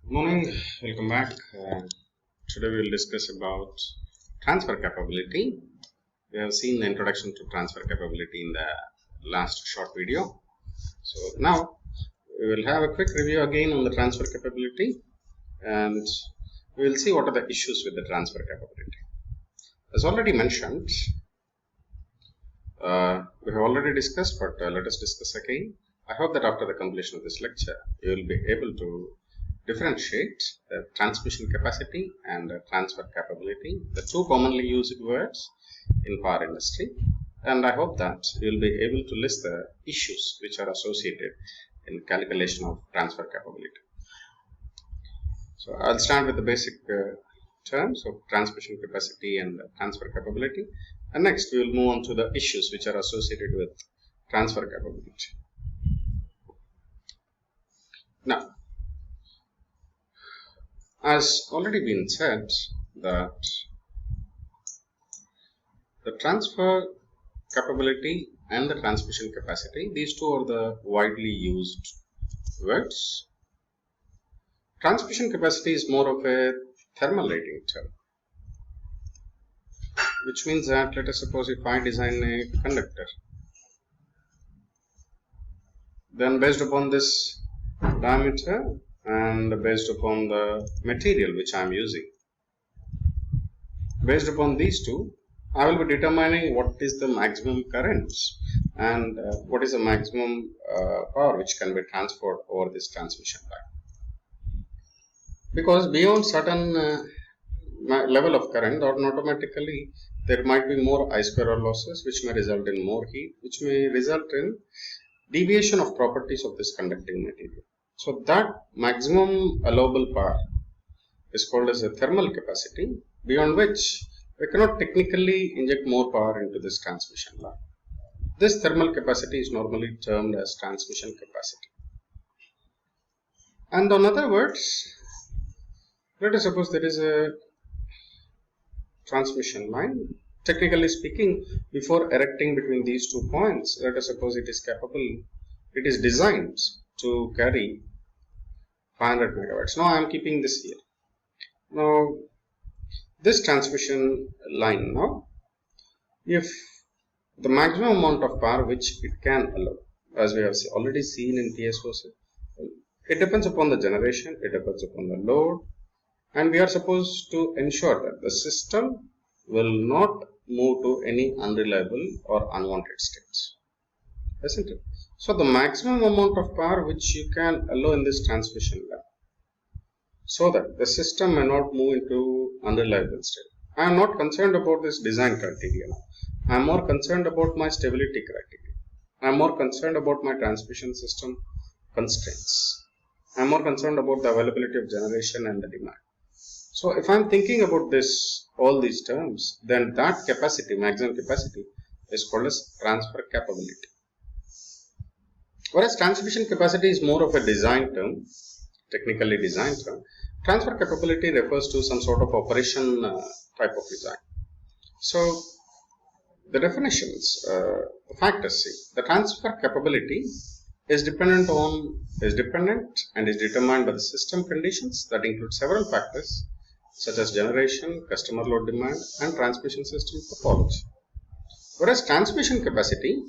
Good morning, welcome back. Today we will discuss about transfer capability. We have seen the introduction to transfer capability in the last short video. So now we will have a quick review again on the transfer capability, and we will see what are the issues with the transfer capability. As already mentioned, we have already discussed, but let us discuss again. I hope that after the completion of this lecture, you will be able to differentiate the transmission capacity and the transfer capability, the two commonly used words in power industry. And I hope that you will be able to list the issues which are associated in calculation of transfer capability. So I'll start with the basic terms of transmission capacity and transfer capability, and next we will move on to the issues which are associated with transfer capability. Now, as already been said, that the transfer capability and the transmission capacity, these two are the widely used words. Transmission capacity is more of a thermal rating term, which means that, let us suppose if I design a conductor, then based upon this diameter and based upon the material which I am using, based upon these two, I will be determining what is the maximum current and what is the maximum power which can be transferred over this transmission line. Because beyond certain level of current, automatically there might be more I square losses, which may result in more heat, which may result in deviation of properties of this conducting material. So that maximum allowable power is called as a thermal capacity, beyond which we cannot technically inject more power into this transmission line. This thermal capacity is normally termed as transmission capacity. And in other words, let us suppose there is a transmission line. Technically speaking, before erecting between these 2 points, let us suppose it is designed to carry 500 megawatts. Now I am keeping this here. Now this transmission line, now if the maximum amount of power which it can allow, as we have already seen in TSOC, it depends upon the generation, it depends upon the load, and we are supposed to ensure that the system will not move to any unreliable or unwanted states, isn't it? So the maximum amount of power which you can allow in this transmission line, so that the system may not move into unreliable state. I am not concerned about this design criteria now. I am more concerned about my stability criteria. I am more concerned about my transmission system constraints. I am more concerned about the availability of generation and the demand. So if I am thinking about this, all these terms, then that capacity, maximum capacity, is called as transfer capability. Whereas transmission capacity is more of a design term, technically designed term. Transfer capability refers to some sort of operation type of design. So the definitions, the factors, see, the transfer capability is dependent and is determined by the system conditions that include several factors such as generation, customer load demand, and transmission system topology. Whereas transmission capacity,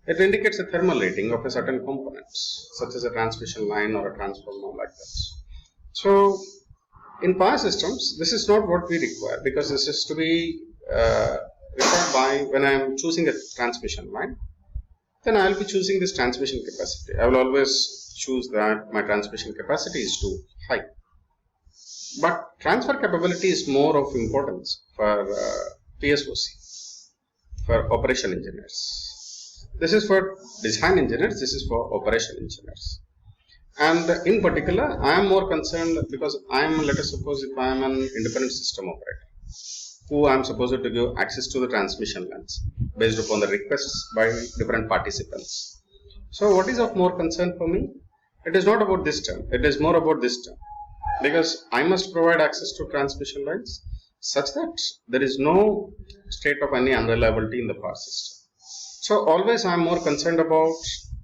it indicates a thermal rating of a certain components, such as a transmission line or a transformer like that. So in power systems, this is not what we require, because this is to be required by when I am choosing a transmission line. Then I will be choosing this transmission capacity. I will always choose that my transmission capacity is too high. But transfer capability is more of importance for TSOC, for operation engineers. This is for design engineers, this is for operation engineers. And in particular, I am more concerned because I am, let us suppose if I am an independent system operator, who I am supposed to give access to the transmission lines based upon the requests by different participants. So what is of more concern for me? It is not about this term, it is more about this term. Because I must provide access to transmission lines such that there is no state of any unreliability in the power system. So always I am more concerned about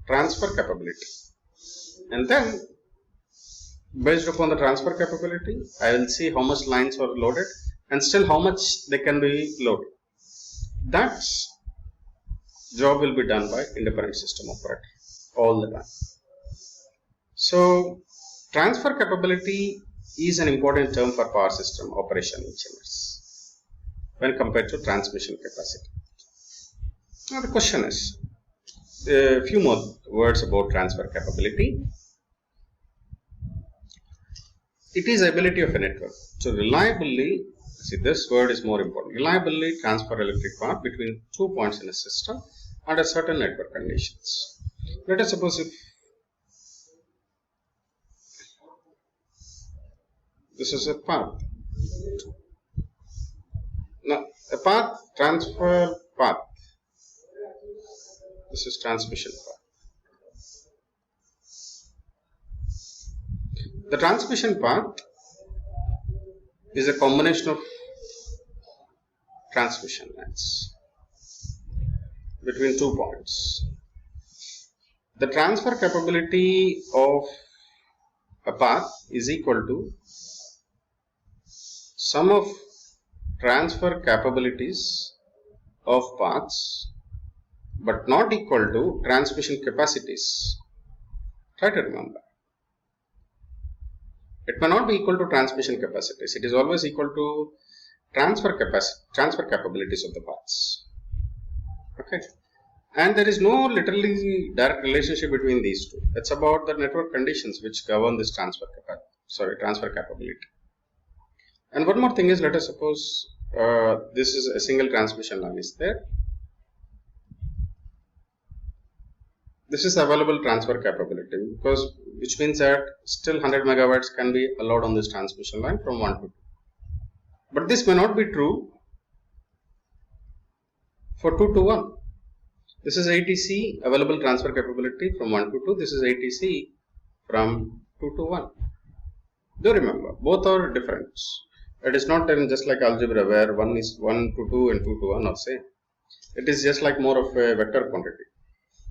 transfer capability. And then Based upon the transfer capability, I will see how much lines are loaded and still how much they can be loaded. That job will be done by independent system operator all the time. So transfer capability is an important term for power system operation engineers when compared to transmission capacity. Now the question is, a few more words about transfer capability. It is ability of a network to reliably, see this word is more important, reliably transfer electric power between 2 points in a system under certain network conditions. Let us suppose if this is a path. Now a path, transfer path. This is transmission path. The transmission path is a combination of transmission lines between 2 points. The transfer capability of a path is equal to sum of transfer capabilities of paths but not equal to transmission capacities. Try to remember. It may not be equal to transmission capacities. It is always equal to transfer capabilities of the paths. Okay. And there is no literally direct relationship between these two. It's about the network conditions which govern this transfer capability. And one more thing is, let us suppose this is a single transmission line is there. This is available transfer capability, because which means that still 100 megawatts can be allowed on this transmission line from 1 to 2. But this may not be true for 2 to 1. This is ATC available transfer capability from 1 to 2. This is ATC from 2 to 1. Do remember, both are different. It is not just like algebra where 1 is 1 to 2 and 2 to 1 are same. It is just like more of a vector quantity.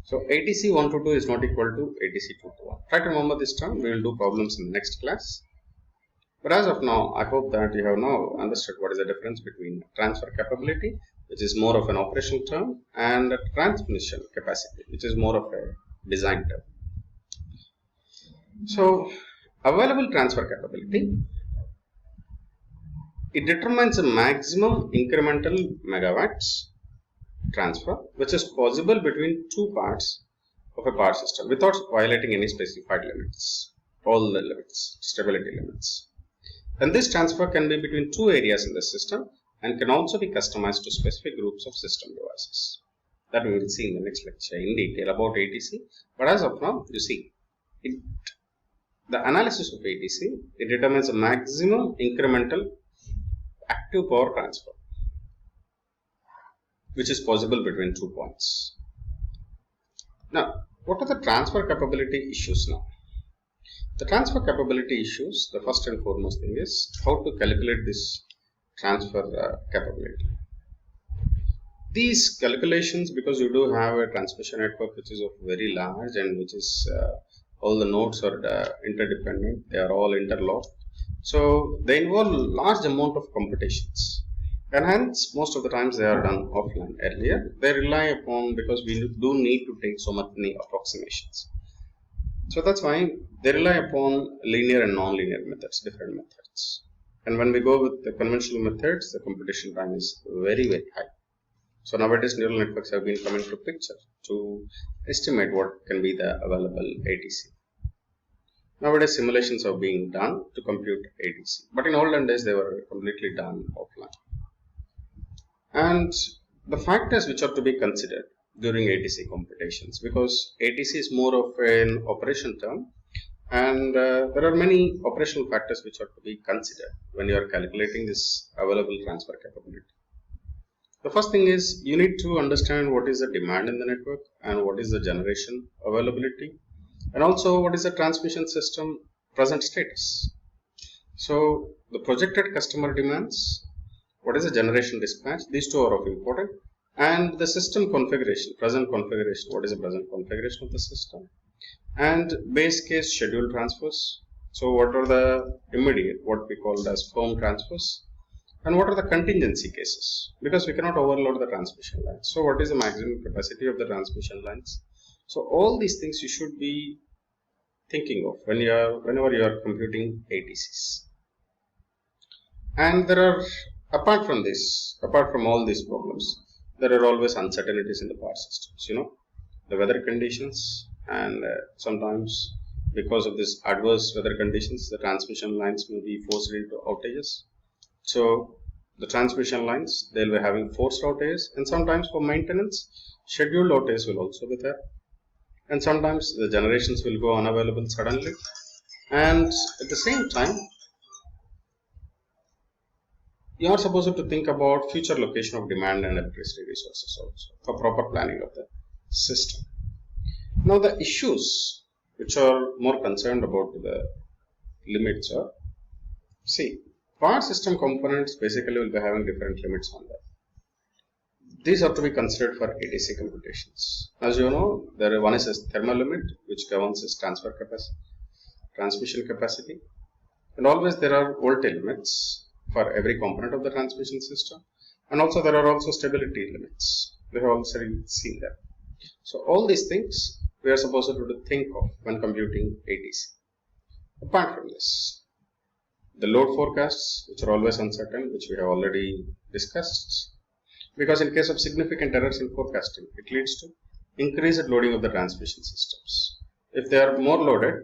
So ATC 1 to 2 is not equal to ATC 2 to 1. Try to remember this term. We will do problems in the next class. But as of now, I hope that you have now understood what is the difference between transfer capability, which is more of an operational term, and transmission capacity, which is more of a design term. So available transfer capability, it determines a maximum incremental megawatts transfer which is possible between 2 parts of a power system without violating any specified limits, all the limits, stability limits. And this transfer can be between 2 areas in the system and can also be customized to specific groups of system devices. That we will see in the next lecture in detail about ATC. But as of now, you see, the analysis of ATC, it determines a maximum incremental active power transfer which is possible between 2 points. Now, what are the transfer capability issues now? The transfer capability issues, the first and foremost thing is how to calculate this transfer capability. These calculations, because you do have a transmission network which is of very large and which is all the nodes are interdependent, they are all interlocked. So they involve large amount of computations. And hence, most of the times they are done offline earlier. They rely upon, because we do need to take so many approximations. So that's why they rely upon linear and non-linear methods, different methods. And when we go with the conventional methods, the computation time is very, very high. So nowadays neural networks have been coming to picture to estimate what can be the available ATC. Nowadays simulations are being done to compute ATC. But in olden days they were completely done offline. And the factors which are to be considered during ATC computations, because ATC is more of an operation term, and there are many operational factors which are to be considered when you are calculating this available transfer capability. The first thing is you need to understand what is the demand in the network and what is the generation availability, and also what is the transmission system present status. So the projected customer demands, what is the generation dispatch, these two are of important, and the system configuration, present configuration, what is the present configuration of the system, and base case schedule transfers, So what are the immediate, what we call as firm transfers, and what are the contingency cases, because we cannot overload the transmission lines. So what is the maximum capacity of the transmission lines? So all these things you should be thinking of whenever you are computing ATCs. And there are, apart from all these problems, there are always uncertainties in the power systems. The weather conditions, and sometimes because of this adverse weather conditions, the transmission lines may be forced into outages. So the transmission lines, they'll be having forced outages, and sometimes for maintenance, scheduled outages will also be there. And sometimes the generations will go unavailable suddenly. And at the same time, you are supposed to think about future location of demand and electricity resources also for proper planning of the system. Now the issues which are more concerned about the limits are, see, power system components basically will be having different limits on that. These are to be considered for ATC computations. As you know, one is a thermal limit which governs its transfer capacity, transmission capacity, and always there are voltage limits for every component of the transmission system, and also there are also stability limits. We have already seen that. So all these things we are supposed to think of when computing ATC. Apart from this, the load forecasts, which are always uncertain, which we have already discussed, because in case of significant errors in forecasting, it leads to increased loading of the transmission systems. If they are more loaded,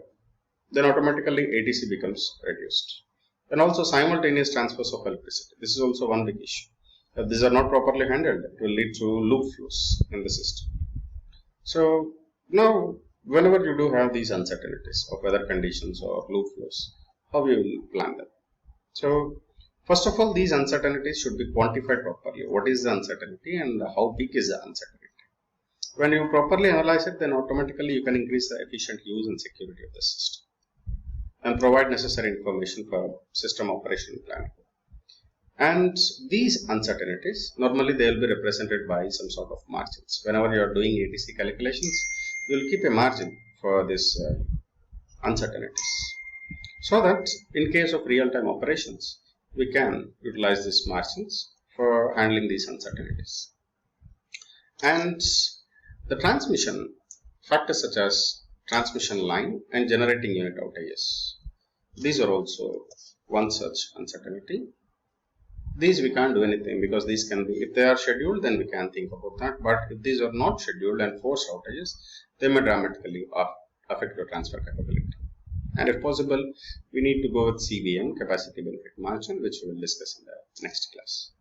then automatically ATC becomes reduced. And also simultaneous transfers of electricity. This is also one big issue. If these are not properly handled, it will lead to loop flows in the system. So now, whenever you do have these uncertainties of weather conditions or loop flows, how you will plan them? So first of all, these uncertainties should be quantified properly. What is the uncertainty and how big is the uncertainty? When you properly analyze it, then automatically you can increase the efficient use and security of the system and provide necessary information for system operation planning. And these uncertainties, normally they will be represented by some sort of margins. Whenever you are doing ATC calculations, you will keep a margin for this uncertainties, so that in case of real-time operations, we can utilize these margins for handling these uncertainties. And the transmission factors such as transmission line and generating unit outages, these are also one such uncertainty. These we can't do anything, because these can be, if they are scheduled, then we can think about that. But if these are not scheduled and forced outages, they may dramatically affect your transfer capability. And if possible, we need to go with CBM, capacity benefit margin, which we will discuss in the next class.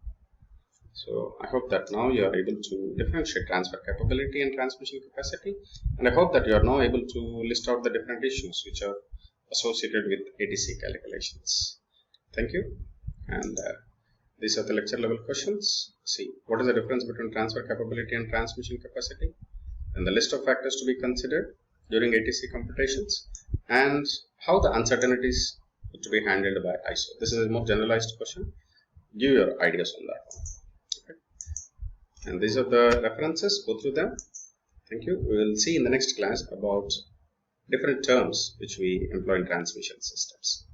So I hope that now you are able to differentiate transfer capability and transmission capacity, and I hope that you are now able to list out the different issues which are associated with ATC calculations. Thank you. And these are the lecture level questions. See, what is the difference between transfer capability and transmission capacity, and the list of factors to be considered during ATC computations, and how the uncertainties to be handled by ISO. This is a more generalized question. Give your ideas on that one. Okay. And these are the references. Go through them. Thank you. We will see in the next class about different terms which we employ in transmission systems.